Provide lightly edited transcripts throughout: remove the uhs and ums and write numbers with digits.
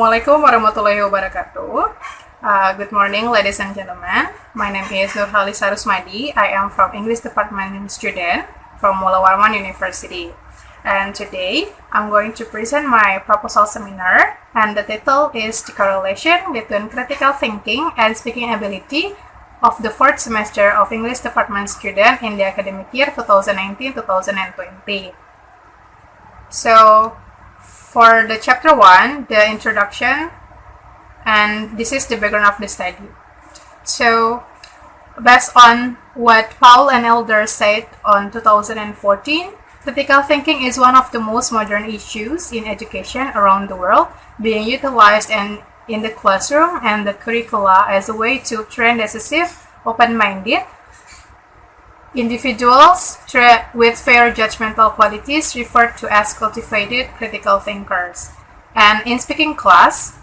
Assalamualaikum warahmatullahi wabarakatuh. Good morning, ladies and gentlemen. My name is Nurhali Sarusmadi. I am from English Department student from Mula Warman University. And today, I'm going to present my proposal seminar, and the title is The Correlation Between Critical Thinking and Speaking Ability of the fourth semester of English Department student in the academic year 2019-2020. So, for the chapter 1, the introduction, and this is the background of the study. So, based on what Paul and Elder said on 2014, critical thinking is one of the most modern issues in education around the world, being utilized in the classroom and the curricula as a way to train decisive, open-minded individuals with fair judgmental qualities referred to as cultivated critical thinkers. And in speaking class,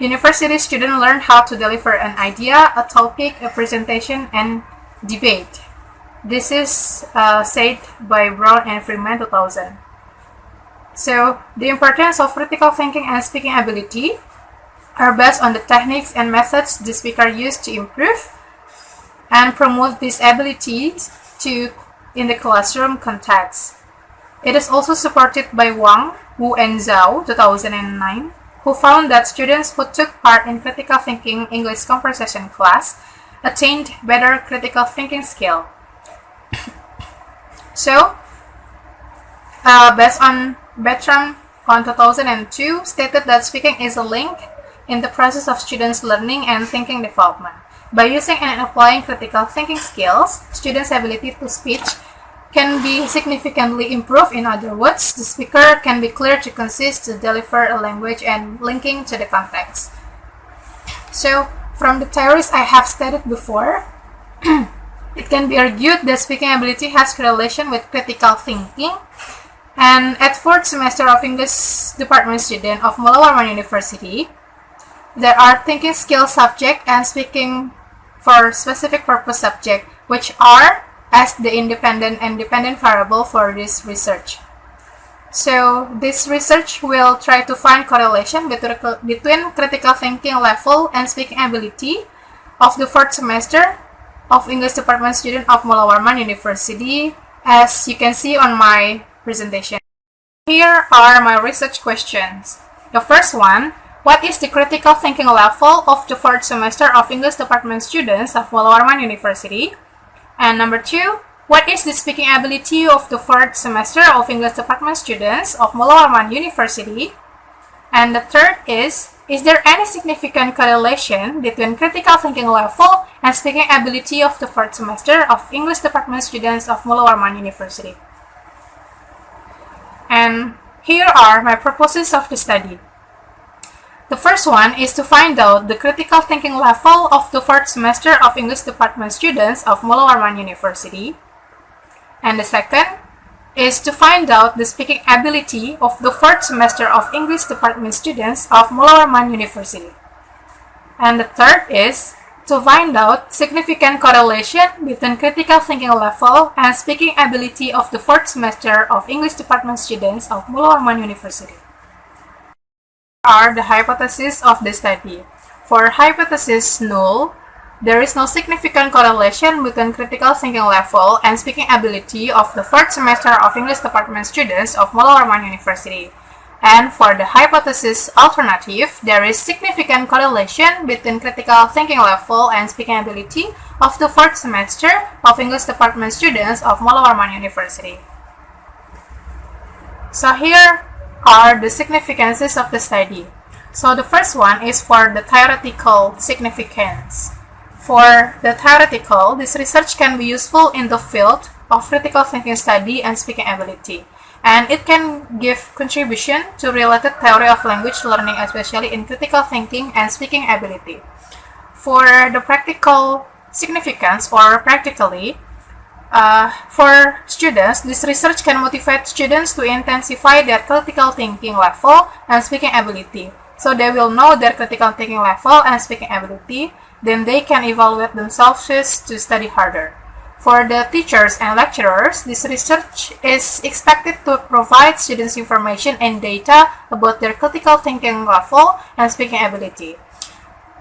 university students learn how to deliver an idea, a topic, a presentation, and debate. This is said by Brown and Freeman 2000. So, the importance of critical thinking and speaking ability are based on the techniques and methods the speaker used to improve and promote these abilities in the classroom context. It is also supported by Wang, Wu, and Zhao 2009, who found that students who took part in critical thinking English conversation class attained better critical thinking skill. So, based on Bertram on 2002, stated that speaking is a link in the process of students' learning and thinking development. By using and applying critical thinking skills, students' ability to speak can be significantly improved. In other words, the speaker can be clear to concise to deliver a language and linking to the context. So, from the theories I have stated before, it can be argued that speaking ability has correlation with critical thinking. And at fourth semester of English Department student of Mula Warman University, there are thinking skill subject and speaking for specific purpose subject, which are as the independent and dependent variable for this research. So, this research will try to find correlation between critical thinking level and speaking ability of the fourth semester of English Department student of Mula Warman University, as you can see on my presentation. Here are my research questions. The first one, what is the critical thinking level of the fourth semester of English Department students of Mula Warman University? And number 2, what is the speaking ability of the fourth semester of English Department students of Mula Warman University? And the third is there any significant correlation between critical thinking level and speaking ability of the fourth semester of English Department students of Mula Warman University? And here are my purposes of the study. The first one is to find out the critical thinking level of the fourth semester of English Department students of Mula Warman University. And the second is to find out the speaking ability of the fourth semester of English Department students of Mula Warman University. And the third is to find out significant correlation between critical thinking level and speaking ability of the fourth semester of English Department students of Mula Warman University. Are the hypotheses of the study. For hypothesis null, there is no significant correlation between critical thinking level and speaking ability of the fourth semester of English Department students of Mula Warman University. And for the hypothesis alternative, there is significant correlation between critical thinking level and speaking ability of the fourth semester of English Department students of Mula Warman University. So here are the significances of the study. So the first one is for the theoretical significance. For the theoretical, this research can be useful in the field of critical thinking study and speaking ability, and it can give contribution to related theory of language learning, especially in critical thinking and speaking ability. For the practical significance, or practically, for students, this research can motivate students to intensify their critical thinking level and speaking ability. So they will know their critical thinking level and speaking ability, then they can evaluate themselves to study harder. For the teachers and lecturers, this research is expected to provide students information and data about their critical thinking level and speaking ability.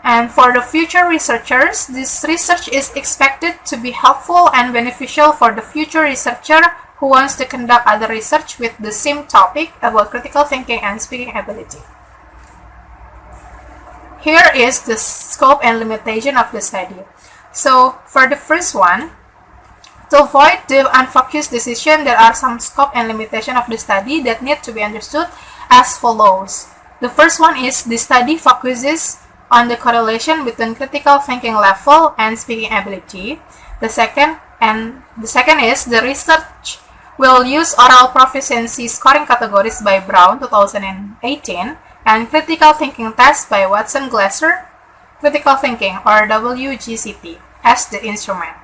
And for the future researchers, this research is expected to be helpful and beneficial for the future researcher who wants to conduct other research with the same topic about critical thinking and speaking ability. Here is the scope and limitation of the study. So for the first one, to avoid the unfocused decision, there are some scope and limitation of the study that need to be understood as follows. The first one is the study focuses on the correlation between critical thinking level and speaking ability. The second is the research will use oral proficiency scoring categories by Brown 2018 and critical thinking test by Watson Glasser critical thinking or WGCT as the instrument.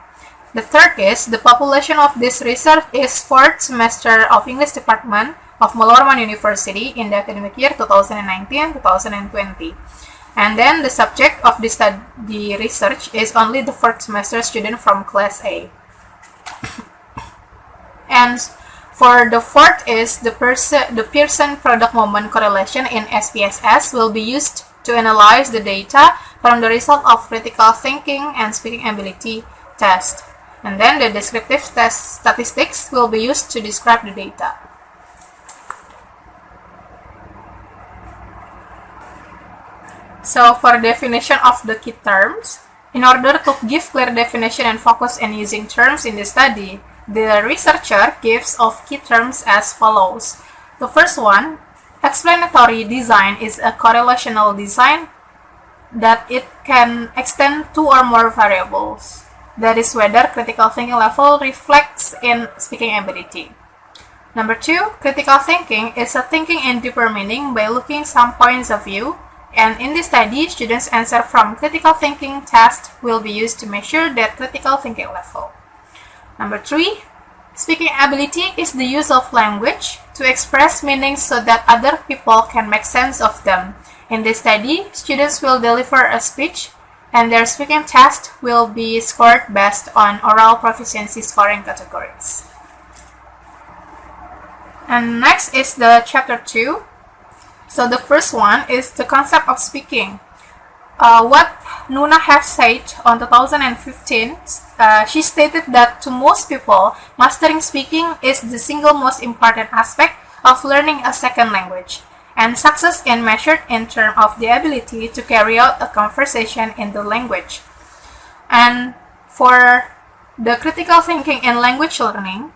The third is the population of this research is 4th semester of English Department of Malorman University in the academic year 2019-2020. And then the subject of the study research is only the 4th semester student from class A. And for the fourth is the Pearson product moment correlation in SPSS will be used to analyze the data from the result of critical thinking and speaking ability test. And then the descriptive test statistics will be used to describe the data. So for definition of the key terms, in order to give clear definition and focus on using terms in the study, the researcher gives of key terms as follows. The first one, explanatory design is a correlational design that it can extend two or more variables. That is whether critical thinking level reflects in speaking ability. Number two, critical thinking is a thinking in deeper meaning by looking some points of view, and in this study, students' answer from critical thinking test will be used to measure that critical thinking level. Number three, speaking ability is the use of language to express meanings so that other people can make sense of them. In this study, students will deliver a speech and their speaking test will be scored based on oral proficiency scoring categories. And next is the chapter 2. So the first one is the concept of speaking. What Nuna have said on 2015, she stated that to most people, mastering speaking is the single most important aspect of learning a second language, and success is measured in terms of the ability to carry out a conversation in the language. And for the critical thinking in language learning,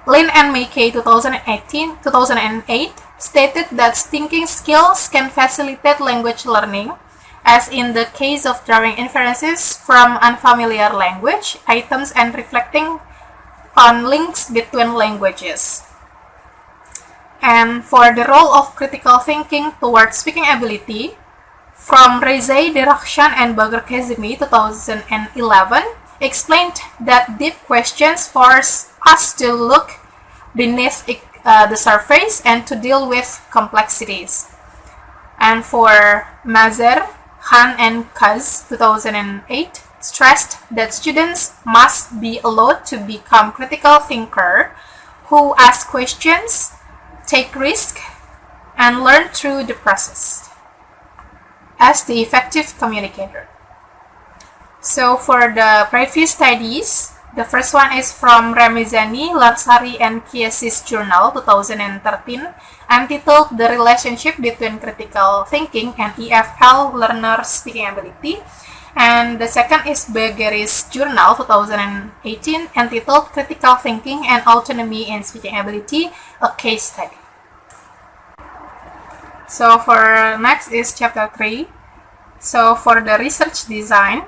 Lin and McKay 2008 stated that thinking skills can facilitate language learning, as in the case of drawing inferences from unfamiliar language items and reflecting on links between languages. And for the role of critical thinking towards speaking ability, from Rezai, Derakhshan, and Bagher Kazemi 2011, explained that deep questions force us to look beneath the surface and to deal with complexities. And for Mazer, Han, and Kaz 2008, stressed that students must be allowed to become critical thinkers who ask questions, take risks, and learn through the process as the effective communicator. So for the previous studies, the first one is from Ramezani, Larsari, and Kiesi's journal 2013, entitled The Relationship Between Critical Thinking and EFL Learner Speaking Ability. And the second is Bagher's journal 2018, entitled Critical Thinking and Autonomy in Speaking Ability, a Case Study. So for next is chapter 3. So for the research design,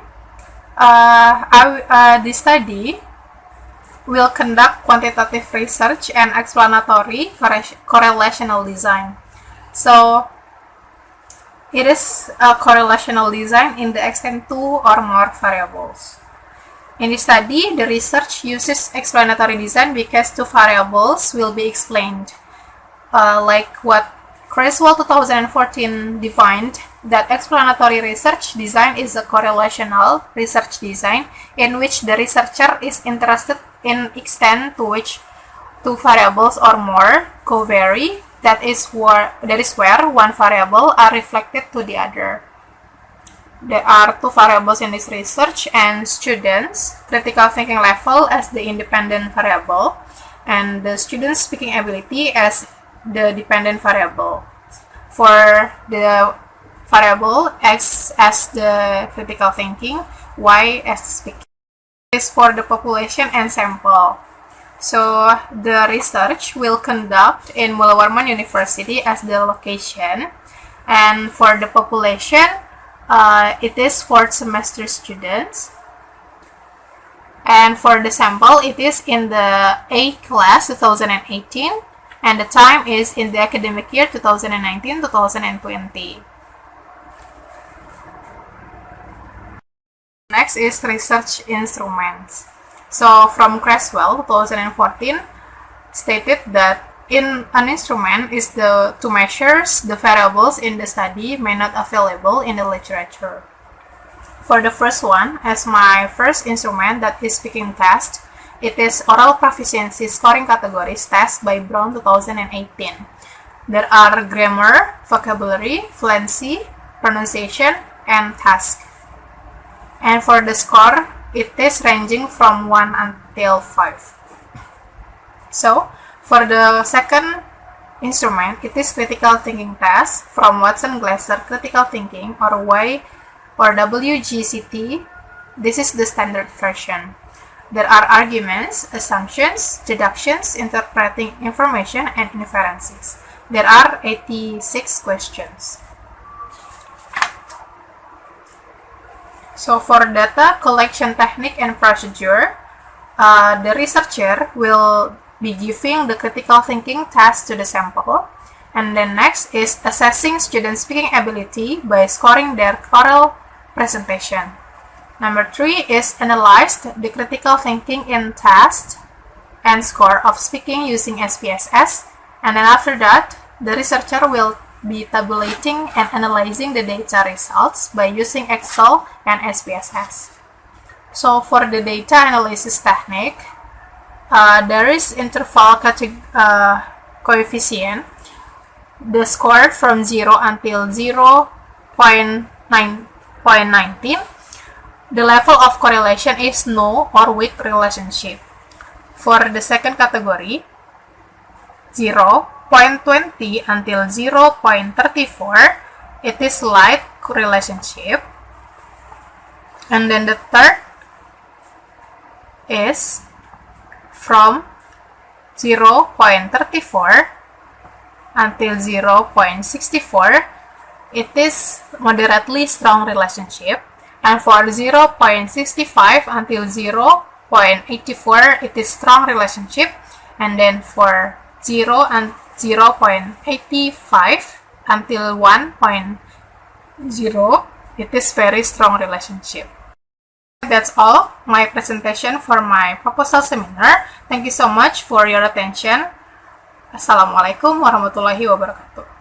the study will conduct quantitative research and explanatory correlational design. So it is a correlational design in the extent two or more variables. In the study, the research uses explanatory design because two variables will be explained, like what Creswell 2014 defined that explanatory research design is a correlational research design in which the researcher is interested in extent to which two variables or more covary, that is where one variable are reflected to the other. There are two variables in this research, and students' critical thinking level as the independent variable, and the student's speaking ability as the dependent variable. For the variable X as the critical thinking, Y as the speaking. This is for the population and sample. So the research will conduct in Mula Warman University as the location, and for the population, it is 4th semester students, and for the sample, it is in the A class 2018, and the time is in the academic year 2019-2020. Next is research instruments. So from Creswell 2014 stated that in an instrument is to measure the variables in the study may not available in the literature. For the first one, as my first instrument, that is speaking test, it is oral proficiency scoring categories test by Brown 2018. There are grammar, vocabulary, fluency, pronunciation, and task. And for the score, it is ranging from 1 until 5. So, for the second instrument, it is critical thinking test from Watson Glasser Critical Thinking or WGCT. This is the standard version. There are arguments, assumptions, deductions, interpreting information, and inferences. There are 86 questions. So for data collection technique and procedure, the researcher will be giving the critical thinking task to the sample, and then next is assessing student speaking ability by scoring their oral presentation. Number 3 is analyze the critical thinking in test and score of speaking using SPSS, and then after that, the researcher will be tabulating and analyzing the data results by using Excel and SPSS. So for the data analysis technique, there is interval coefficient. The score from 0 until 0.19. The level of correlation is no or weak relationship. For the second category, 0.20 until 0.34, it is light relationship. And then the third is from 0.34 until 0.64, it is moderately strong relationship. And for 0.65 until 0.84, it is strong relationship. And then for 0 and 0.85 until 1.0, it is very strong relationship. That's all my presentation for my proposal seminar. Thank you so much for your attention. Assalamualaikum warahmatullahi wabarakatuh.